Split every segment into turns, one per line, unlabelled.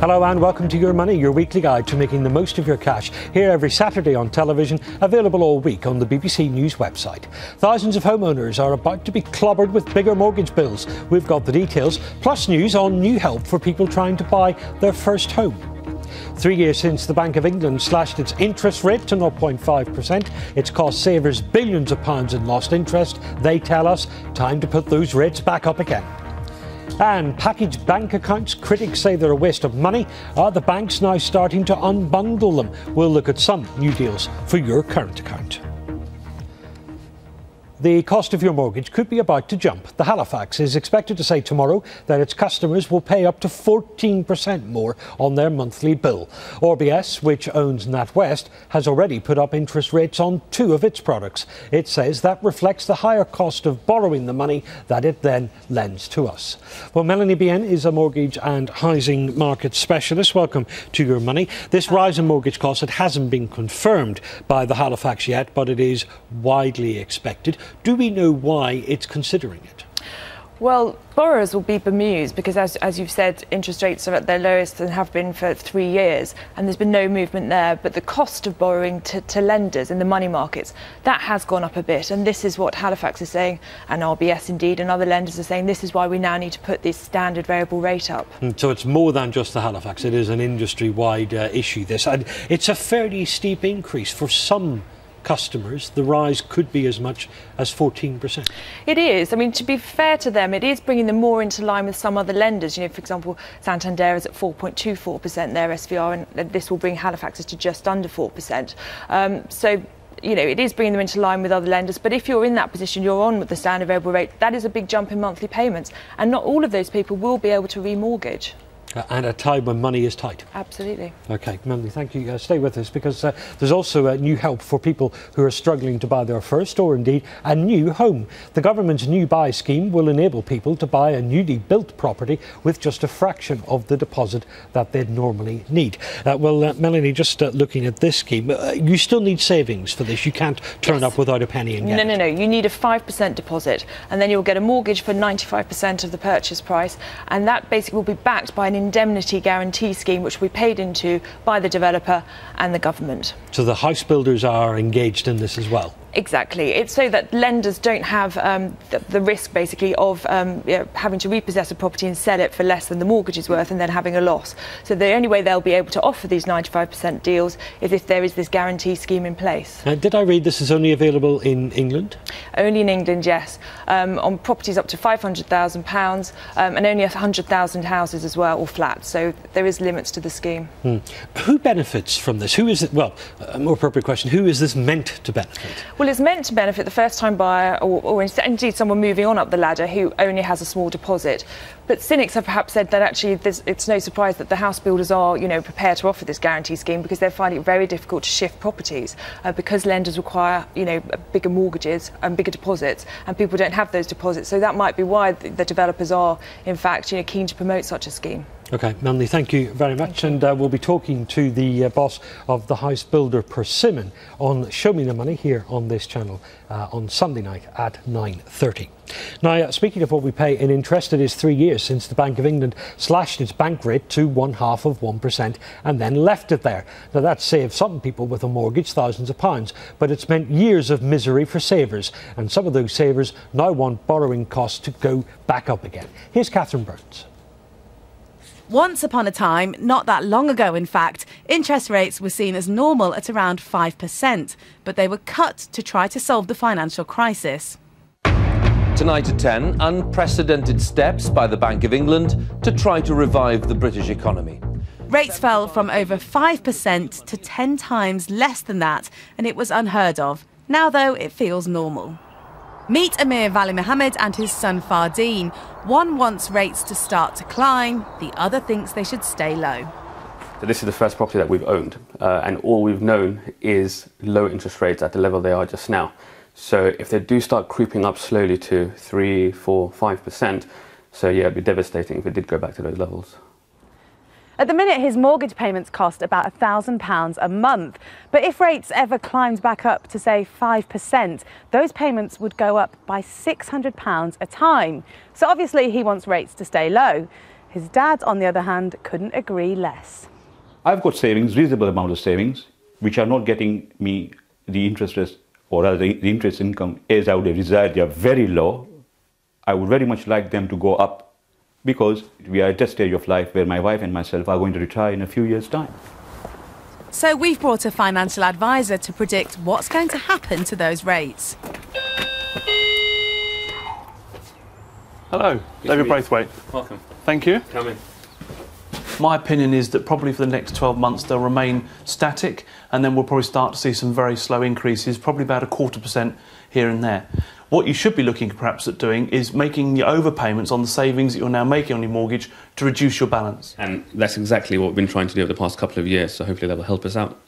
Hello and welcome to Your Money, your weekly guide to making the most of your cash. Here every Saturday on television, available all week on the BBC News website. Thousands of homeowners are about to be clobbered with bigger mortgage bills. We've got the details, plus news on new help for people trying to buy their first home. 3 years since the Bank of England slashed its interest rate to 0.5%, it's cost savers billions of pounds in lost interest. They tell us, time to put those rates back up again. And packaged bank accounts, critics say they're a waste of money. Are the banks now starting to unbundle them? We'll look at some new deals for your current account. The cost of your mortgage could be about to jump. The Halifax is expected to say tomorrow that its customers will pay up to 14% more on their monthly bill. RBS, which owns NatWest, has already put up interest rates on 2 of its products. It says that reflects the higher cost of borrowing the money that it then lends to us. Well, Melanie Bien is a mortgage and housing market specialist. Welcome to Your Money. This rise in mortgage costs, it hasn't been confirmed by the Halifax yet, but it is widely expected. Do we know why it's considering it?
Well, borrowers will be bemused because, as you've said, interest rates are at their lowest and have been for 3 years, and there's been no movement there. But the cost of borrowing to lenders in the money markets, that has gone up a bit. And this is what Halifax is saying, and RBS indeed, and other lenders are saying this is why we now need to put this standard variable rate up. So
it's more than just the Halifax. It is an industry-wide issue, this. And it's a fairly steep increase for some customers. The rise could be as much as 14%. It
is. I mean, to be fair to them, it is bringing them more into line with some other lenders. You know, for example, Santander is at 4.24% their SVR, and this will bring Halifax's to just under 4%. So, you know, it is bringing them into line with other lenders. But if you're in that position, you're on with the standard variable rate, that is a big jump in monthly payments. And not all of those people will be able to remortgage.
And at a time when money is tight.
Absolutely.
OK, Melanie, thank you. Stay with us because there's also new help for people who are struggling to buy their first or indeed a new home. The government's New Buy scheme will enable people to buy a newly built property with just a fraction of the deposit that they'd normally need. Melanie, just looking at this scheme, you still need savings for this. You can't turn up without a penny and get it.
No. You need a 5% deposit, and then you'll get a mortgage for 95% of the purchase price, and that basically will be backed by an indemnity guarantee scheme which we paid into by the developer and the government.
So the house builders are engaged in this as well?
Exactly. It's so that lenders don't have the risk, basically, of having to repossess a property and sell it for less than the mortgage is worth and then having a loss. So the only way they'll be able to offer these 95% deals is if there is this guarantee scheme in place.
Did I read this is only available in England?
Only in England, yes. On properties up to £500,000 and only 100,000 houses as well, or flats. So there is limits to the scheme.
Who benefits from this? Who is it? Well, a more appropriate question, who is this meant to benefit?
Well, it's meant to benefit the first-time buyer or indeed someone moving on up the ladder who only has a small deposit. But cynics have perhaps said that actually it's no surprise that the house builders are, prepared to offer this guarantee scheme because they're finding it very difficult to shift properties because lenders require, bigger mortgages and bigger deposits, and people don't have those deposits. So that might be why the developers are, in fact, keen to promote such a scheme.
OK, Melanie, thank you very much. And we'll be talking to the boss of the house builder Persimmon on Show Me the Money here on this channel on Sunday night at 9:30. Now, speaking of what we pay in interest, it is 3 years since the Bank of England slashed its bank rate to 0.5% and then left it there. Now, that saved some people with a mortgage thousands of pounds, but it's meant years of misery for savers. And some of those savers now want borrowing costs to go back up again. Here's Catherine Burns.
Once upon a time, not that long ago in fact, interest rates were seen as normal at around 5%, but they were cut to try to solve the financial crisis.
Tonight at 10, unprecedented steps by the Bank of England to try to revive the British economy.
Rates fell from over 5% to 10 times less than that, and it was unheard of. Now, though, it feels normal. Meet Amir Vali Mohammed and his son Fardeen. One wants rates to start to climb, the other thinks they should stay low.
So this is the first property that we've owned, and all we've known is low interest rates at the level they are just now. So if they do start creeping up slowly to 3, 4, 5%, so yeah, it'd be devastating if it did go back to those levels.
At the minute, his mortgage payments cost about £1,000 a month. But if rates ever climbed back up to, say, 5%, those payments would go up by £600 a time. So obviously he wants rates to stay low. His dad, on the other hand, couldn't agree less.
I've got savings, reasonable amount of savings, which are not getting me the interest rate, or rather the interest income as I would have desired. They are very low. I would very much like them to go up, because we are at that stage of life where my wife and myself are going to retire in a few years' time.
So we've brought a financial advisor to predict what's going to happen to those rates.
Hello, David Braithwaite.
Welcome.
Thank you.
Come in.
My opinion is that probably for the next 12 months they'll remain static, and then we'll probably start to see some very slow increases, probably about 0.25% here and there. What you should be looking perhaps at doing is making your overpayments on the savings that you're now making on your mortgage to reduce your balance.
And that's exactly what we've been trying to do over the past couple of years, so hopefully that will help us out.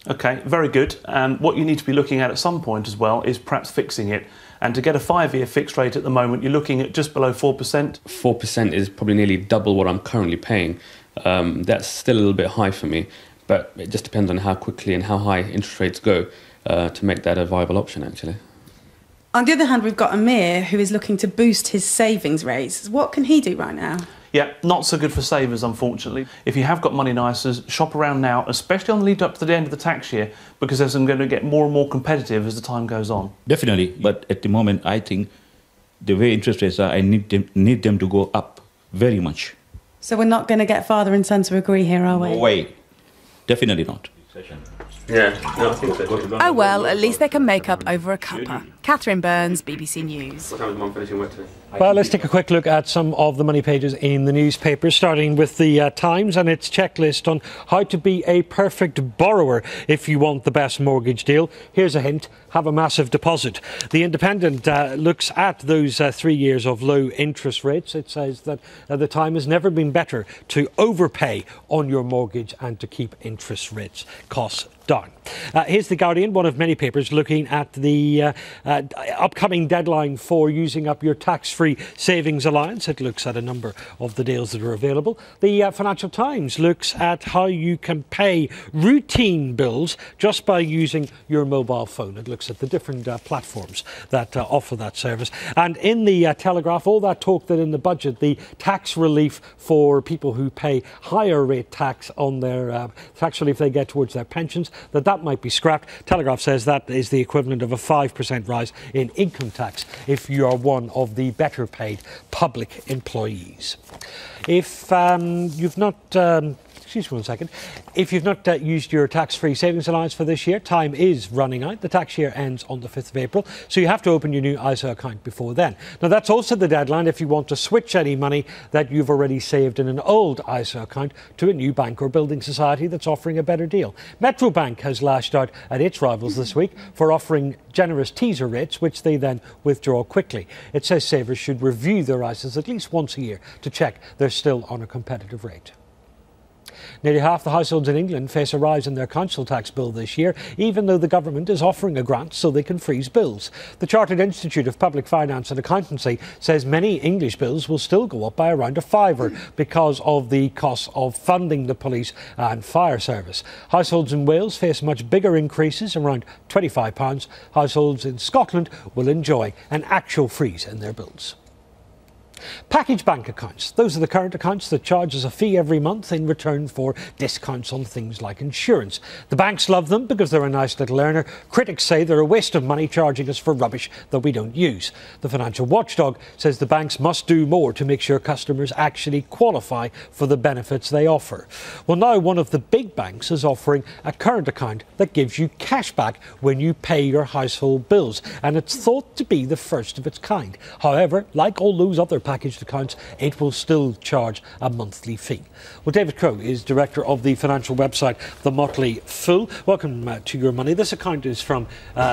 OK, very good. And what you need to be looking at some point as well is perhaps fixing it. And to get a 5-year fixed rate at the moment, you're looking at just below 4%.
4% is probably nearly double what I'm currently paying. That's still a little bit high for me, but it just depends on how quickly and how high interest rates go to make that a viable option, actually.
On the other hand, we've got Amir, who is looking to boost his savings rates. What can he do right now?
Yeah, not so good for savers, unfortunately. If you have got money in ISAs, shop around now, especially on the lead up to the end of the tax year, because there's going to get more and more competitive as the time goes on.
Definitely, but at the moment, I think the way interest rates are, I need them to go up very much.
So we're not going to get father and son to agree here, are we?
No way. Definitely not.
Yeah, no, I think so.
Oh well, at least they can make up over a cuppa. Catherine Burns, BBC News.
What time is Mum finishing work today?
Well, let's take a quick look at some of the money pages in the newspapers, starting with the Times and its checklist on how to be a perfect borrower if you want the best mortgage deal. Here's a hint: have a massive deposit. The Independent looks at those 3 years of low interest rates. It says that the time has never been better to overpay on your mortgage and to keep interest rates costs down. Here's The Guardian, one of many papers looking at the upcoming deadline for using up your tax-free savings allowance. It looks at a number of the deals that are available. The Financial Times looks at how you can pay routine bills just by using your mobile phone. It looks at the different platforms that offer that service. And in the Telegraph, all that talk that in the budget, the tax relief for people who pay higher rate tax on their tax relief they get towards their pensions, that might be scrapped. Telegraph says that is the equivalent of a 5% rise in income tax if you are one of the better paid public employees. If you've not excuse me one second. If you've not used your tax-free savings allowance for this year, time is running out. The tax year ends on the 5th of April, so you have to open your new ISA account before then. Now, that's also the deadline if you want to switch any money that you've already saved in an old ISA account to a new bank or building society that's offering a better deal. Metro Bank has lashed out at its rivals this week for offering generous teaser rates, which they then withdraw quickly. It says savers should review their ISAs at least once a year to check they're still on a competitive rate. Nearly half the households in England face a rise in their council tax bill this year, even though the government is offering a grant so they can freeze bills. The Chartered Institute of Public Finance and Accountancy says many English bills will still go up by around a fiver because of the costs of funding the police and fire service. Households in Wales face much bigger increases, around £25. Households in Scotland will enjoy an actual freeze in their bills. Package bank accounts. Those are the current accounts that charge us a fee every month in return for discounts on things like insurance. The banks love them because they're a nice little earner. Critics say they're a waste of money charging us for rubbish that we don't use. The financial watchdog says the banks must do more to make sure customers actually qualify for the benefits they offer. Well, now one of the big banks is offering a current account that gives you cash back when you pay your household bills, and it's thought to be the first of its kind. However, like all those other packaged accounts, it will still charge a monthly fee. Well, David Crowe is director of the financial website The Motley Fool. Welcome to Your Money. This account is from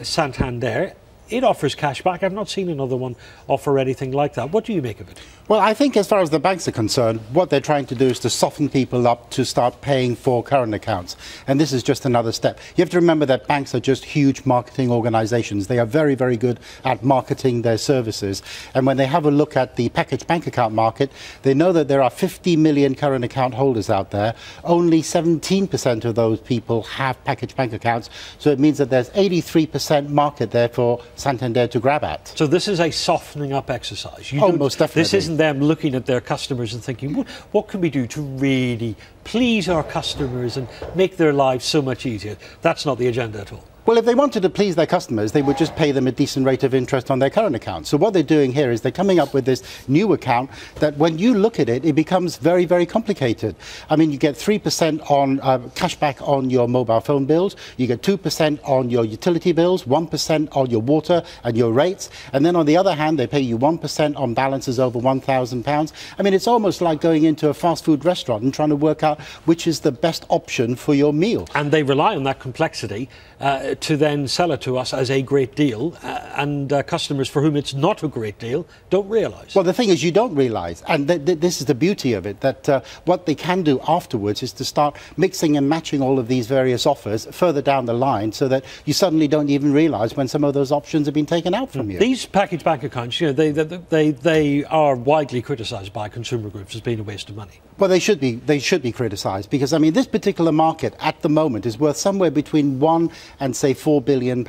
Santander. It offers cash back. I've not seen another one offer anything like that. What do you make of it?
Well, I think as far as the banks are concerned, what they're trying to do is to soften people up to start paying for current accounts. And this is just another step. You have to remember that banks are just huge marketing organizations. They are very, very good at marketing their services. And when they have a look at the package bank account market, they know that there are 50 million current account holders out there. Only 17% of those people have package bank accounts. So it means that there's 83% market there for Santander to grab at.
So this is a softening up exercise.
Most definitely.
This isn't them looking at their customers and thinking, what can we do to really please our customers and make their lives so much easier? That's not the agenda at all.
Well, if they wanted to please their customers, they would just pay them a decent rate of interest on their current account. So what they're doing here is they're coming up with this new account that when you look at it, it becomes very, very complicated. I mean, you get 3% on cashback on your mobile phone bills, you get 2% on your utility bills, 1% on your water and your rates, and then on the other hand, they pay you 1% on balances over £1,000. I mean, it's almost like going into a fast food restaurant and trying to work out which is the best option for your meal.
And they rely on that complexity to then sell it to us as a great deal, and customers for whom it's not a great deal don't realise.
Well, the thing is, you don't realise, and this is the beauty of it, that what they can do afterwards is to start mixing and matching all of these various offers further down the line, so that you suddenly don't even realise when some of those options have been taken out from you.
These package bank accounts, you know, they are widely criticised by consumer groups as being a waste of money.
Well, they should be criticised, because, I mean, this particular market at the moment is worth somewhere between £1 and, say, £4 billion.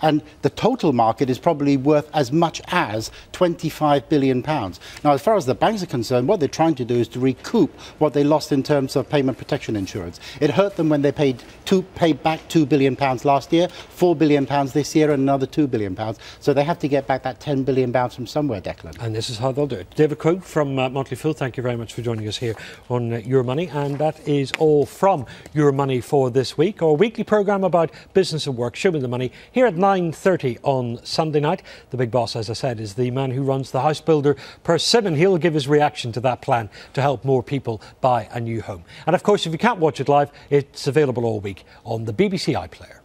And the total market is probably worth as much as £25 billion. Now, as far as the banks are concerned, what they're trying to do is to recoup what they lost in terms of payment protection insurance. It hurt them when they paid back £2 billion last year, £4 billion this year, and another £2 billion. So they have to get back that £10 billion from somewhere, Declan.
And this is how they'll do it. David Crowe from Motley Fool, thank you very much for joining us here on Your Money. And that is all from Your Money for this week. Our weekly programme about business and work, Show Me the Money, here at 9:30 on Sunday night. The big boss, as I said, is the man who runs the house builder Persimmon. He'll give his reaction to that plan to help more people buy a new home. And of course, if you can't watch it live, it's available all week on the BBC iPlayer.